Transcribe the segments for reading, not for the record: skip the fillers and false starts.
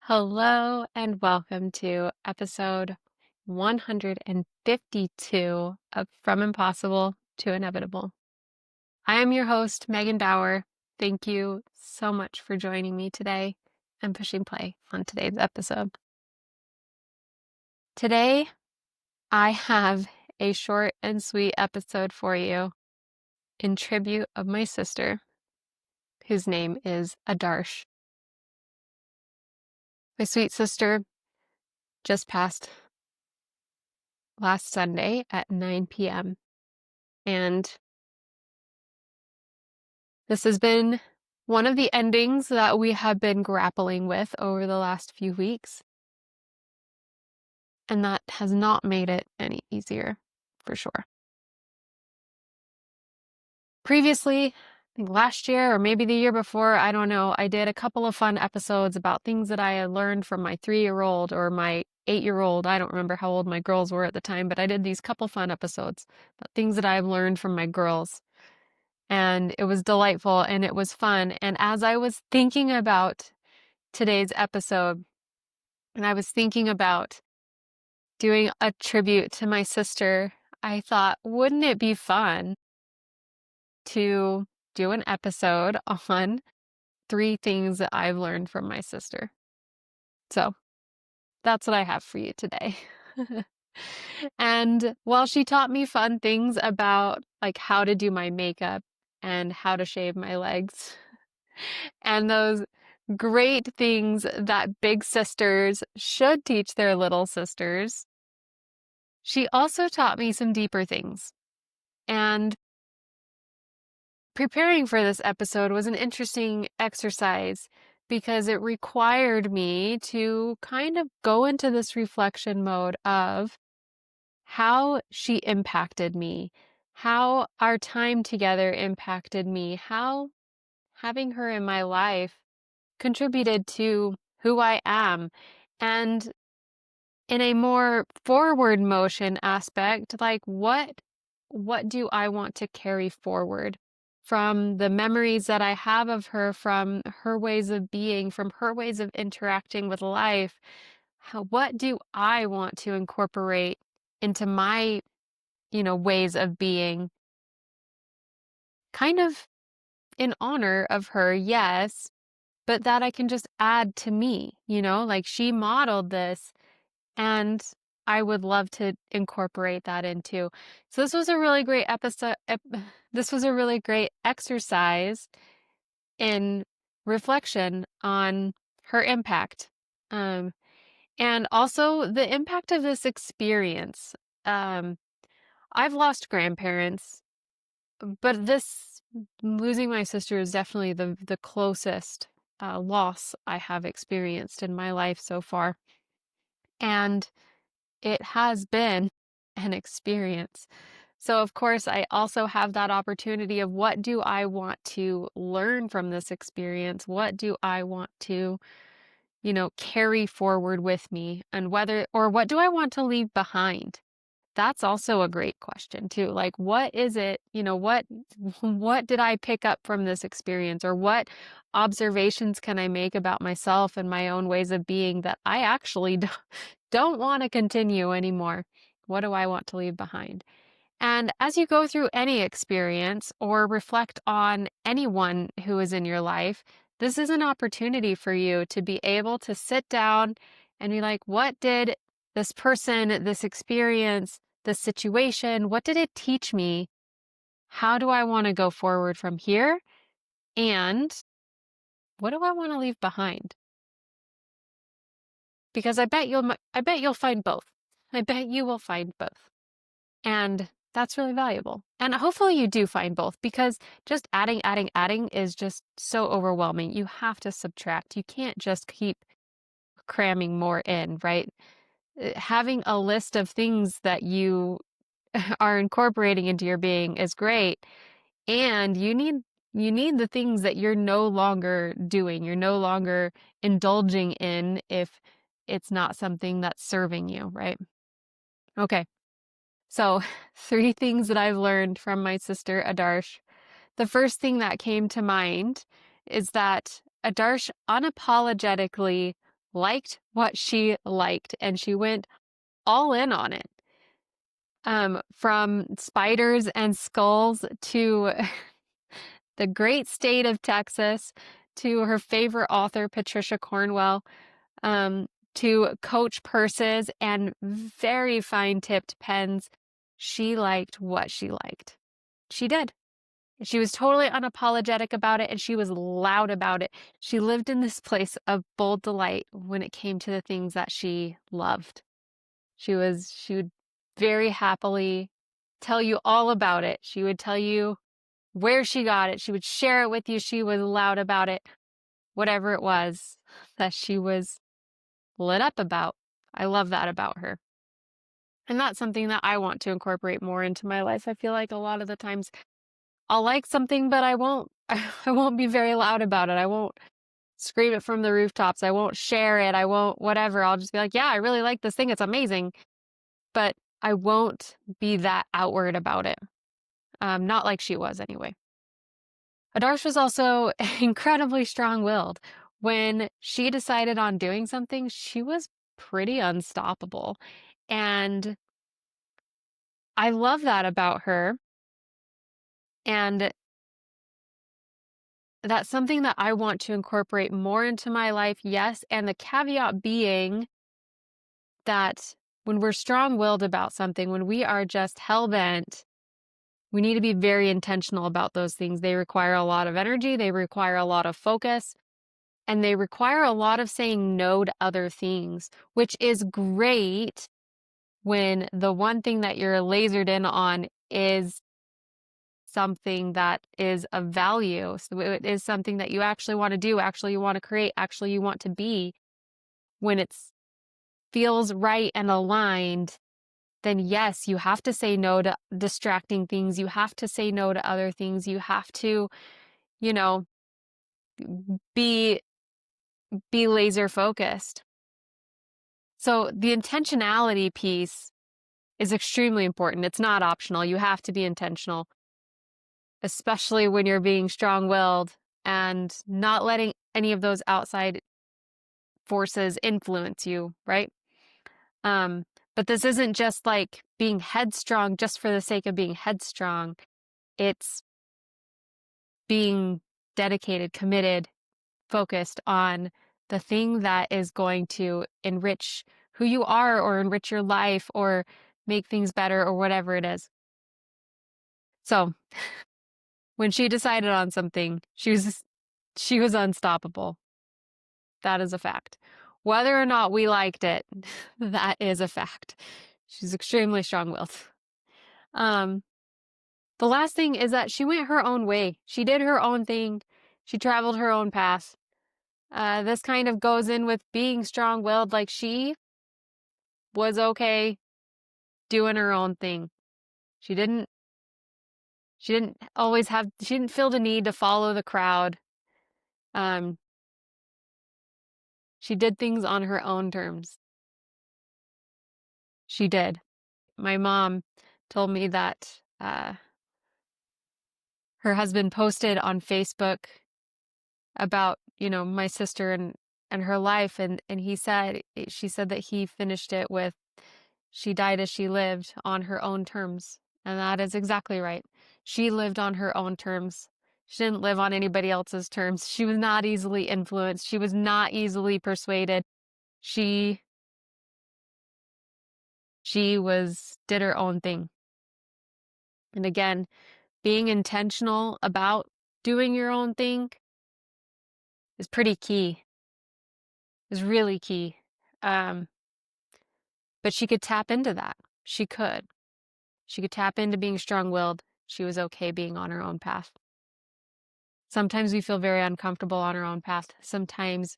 Hello and welcome to episode 152 of From Impossible to Inevitable. I am your host, Megan Bauer. Thank you so much for joining me today and pushing play on today's episode. Today, I have a short and sweet episode for you in tribute of my sister, whose name is Adarsh. My sweet sister just passed last Sunday at 9 p.m. And this has been one of the endings that we have been grappling with over the last few weeks. And that has not made it any easier, for sure. Previously, I think last year or maybe the year before, I don't know, I did a couple of fun episodes about things that I had learned from my 3-year-old or my 8-year-old. I don't remember how old my girls were at the time, but I did these couple fun episodes about things that I've learned from my girls. And it was delightful and it was fun. And as I was thinking about today's episode, and I was thinking about doing a tribute to my sister, I thought, wouldn't it be fun to do an episode on 3 things that I've learned from my sister? So that's what I have for you today. And while she taught me fun things about like how to do my makeup and how to shave my legs and those great things that big sisters should teach their little sisters, she also taught me some deeper things. And preparing for this episode was an interesting exercise because it required me to kind of go into this reflection mode of how she impacted me, how our time together impacted me, how having her in my life contributed to who I am. And in a more forward motion aspect, like what do I want to carry forward from the memories that I have of her, from her ways of being, from her ways of interacting with life? What do I want to incorporate into my, ways of being? Kind of in honor of her, yes, but that I can just add to me, like she modeled this. And I would love to incorporate that into. So this was a really great episode. This was a really great exercise in reflection on her impact. And also the impact of this experience. Um, I've lost grandparents, but losing my sister is definitely the closest loss I have experienced in my life so far. And it has been an experience. So, of course, I also have that opportunity of what do I want to learn from this experience? What do I want to, carry forward with me? And what do I want to leave behind? That's also a great question too. Like, what is it, what did I pick up from this experience? Or what observations can I make about myself and my own ways of being that I actually don't want to continue anymore? What do I want to leave behind? And as you go through any experience or reflect on anyone who is in your life, this is an opportunity for you to be able to sit down and be like, what did this person, this experience, this situation, what did it teach me? How do I want to go forward from here? And what do I want to leave behind? Because I bet you'll find both. I bet you will find both. And that's really valuable. And hopefully you do find both, because just adding is just so overwhelming. You have to subtract. You can't just keep cramming more in, right? Having a list of things that you are incorporating into your being is great. And you need the things that you're no longer doing. You're no longer indulging in if it's not something that's serving you, right? Okay. So, 3 things that I've learned from my sister Adarsh. The first thing that came to mind is that Adarsh unapologetically liked what she liked, and she went all in on it. From spiders and skulls to the great state of Texas, to her favorite author, Patricia Cornwell, to Coach purses and very fine-tipped pens. She liked what she liked. She did. She was totally unapologetic about it, and she was loud about it. She lived in this place of bold delight when it came to the things that she loved. She would very happily tell you all about it. She would tell you where she got it. She would share it with you. She was loud about it. Whatever it was that she was lit up about. I love that about her. And that's something that I want to incorporate more into my life. I feel like a lot of the times I'll like something, but I won't I won't be very loud about it. I won't scream it from the rooftops. I won't share it. I won't whatever. I'll just be like, yeah, I really like this thing. It's amazing. But I won't be that outward about it. Not like she was anyway. Adarsh was also incredibly strong-willed. When she decided on doing something, she was pretty unstoppable. And I love that about her. And that's something that I want to incorporate more into my life, yes. And the caveat being that when we're strong-willed about something, when we are just hell-bent, we need to be very intentional about those things. They require a lot of energy, they require a lot of focus, and they require a lot of saying no to other things, which is great when the one thing that you're lasered in on is something that is of value. So it is something that you actually want to do, actually you want to create, actually you want to be. When it feels right and aligned, then yes, you have to say no to distracting things. You have to say no to other things. You have to, you know, be laser focused. So the intentionality piece is extremely important. It's not optional. You have to be intentional, especially when you're being strong-willed and not letting any of those outside forces influence you, right? But this isn't just like being headstrong just for the sake of being headstrong. It's being dedicated, committed, focused on the thing that is going to enrich who you are or enrich your life or make things better or whatever it is. So when she decided on something, she was unstoppable. That is a fact. Whether or not we liked it, that is a fact. She's extremely strong-willed. The last thing is that she went her own way. She did her own thing. She traveled her own path. This kind of goes in with being strong-willed. Like, she was okay doing her own thing. She didn't she didn't feel the need to follow the crowd. She did things on her own terms. She did. My mom told me that her husband posted on Facebook about, my sister and her life, and she said that he finished it with, she died as she lived on her own terms. And that is exactly right. She lived on her own terms. She didn't live on anybody else's terms. She was not easily influenced. She was not easily persuaded. She did her own thing. And again, being intentional about doing your own thing is pretty key. Is really key. But she could tap into that. She could. She could tap into being strong-willed. She was okay being on her own path. Sometimes we feel very uncomfortable on our own path. Sometimes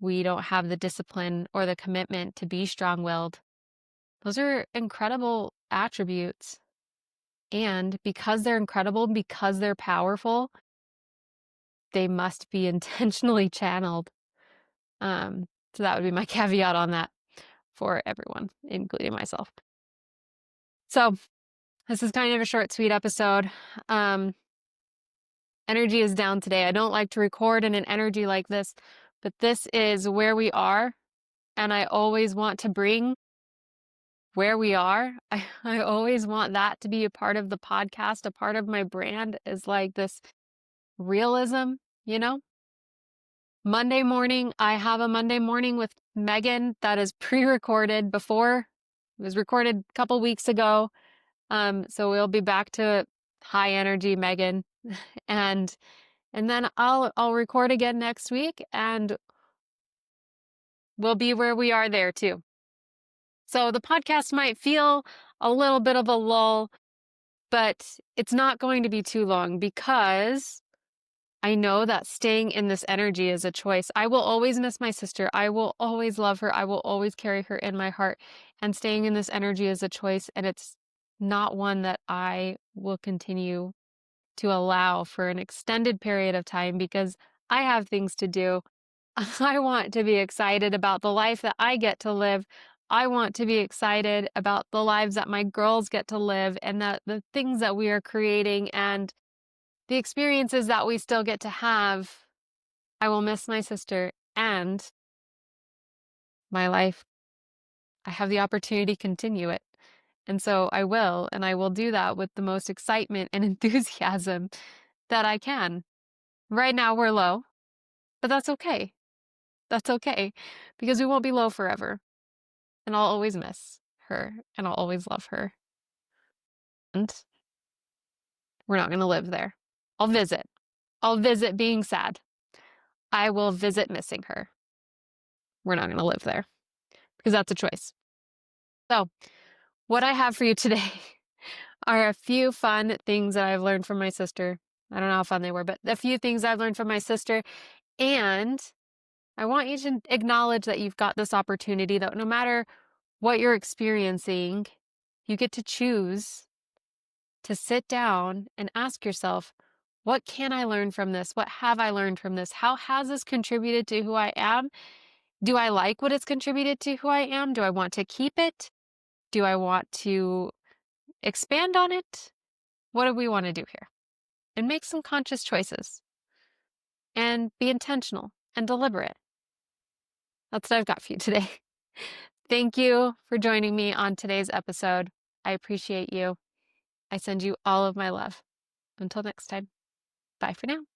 we don't have the discipline or the commitment to be strong-willed. Those are incredible attributes. And because they're incredible, because they're powerful, they must be intentionally channeled. So that would be my caveat on that for everyone, including myself. So this is kind of a short, sweet episode. Energy is down today. I don't like to record in an energy like this, but this is where we are, and I always want to bring where we are. I always want that to be a part of the podcast, a part of my brand is like this realism, you know? Monday morning, I have a Monday morning with Megan that is pre-recorded before. It was recorded a couple weeks ago. So we'll be back to high energy Megan. And then I'll record again next week and we'll be where we are there too. So the podcast might feel a little bit of a lull, but it's not going to be too long because I know that staying in this energy is a choice. I will always miss my sister. I will always love her. I will always carry her in my heart. And staying in this energy is a choice. And it's not one that I will continue to allow for an extended period of time because I have things to do. I want to be excited about the life that I get to live. I want to be excited about the lives that my girls get to live and that the things that we are creating and the experiences that we still get to have. I will miss my sister and my life. I have the opportunity to continue it. And so I will, and I will do that with the most excitement and enthusiasm that I can. Right now we're low, but that's okay. That's okay because we won't be low forever. And I'll always miss her and I'll always love her. And we're not going to live there. I'll visit. I'll visit being sad. I will visit missing her. We're not going to live there because that's a choice. So, what I have for you today are a few fun things that I've learned from my sister. I don't know how fun they were, but a few things I've learned from my sister. And I want you to acknowledge that you've got this opportunity that no matter what you're experiencing, you get to choose to sit down and ask yourself, what can I learn from this? What have I learned from this? How has this contributed to who I am? Do I like what it's contributed to who I am? Do I want to keep it? Do I want to expand on it? What do we want to do here? And make some conscious choices and be intentional and deliberate. That's what I've got for you today. Thank you for joining me on today's episode. I appreciate you. I send you all of my love. Until next time, bye for now.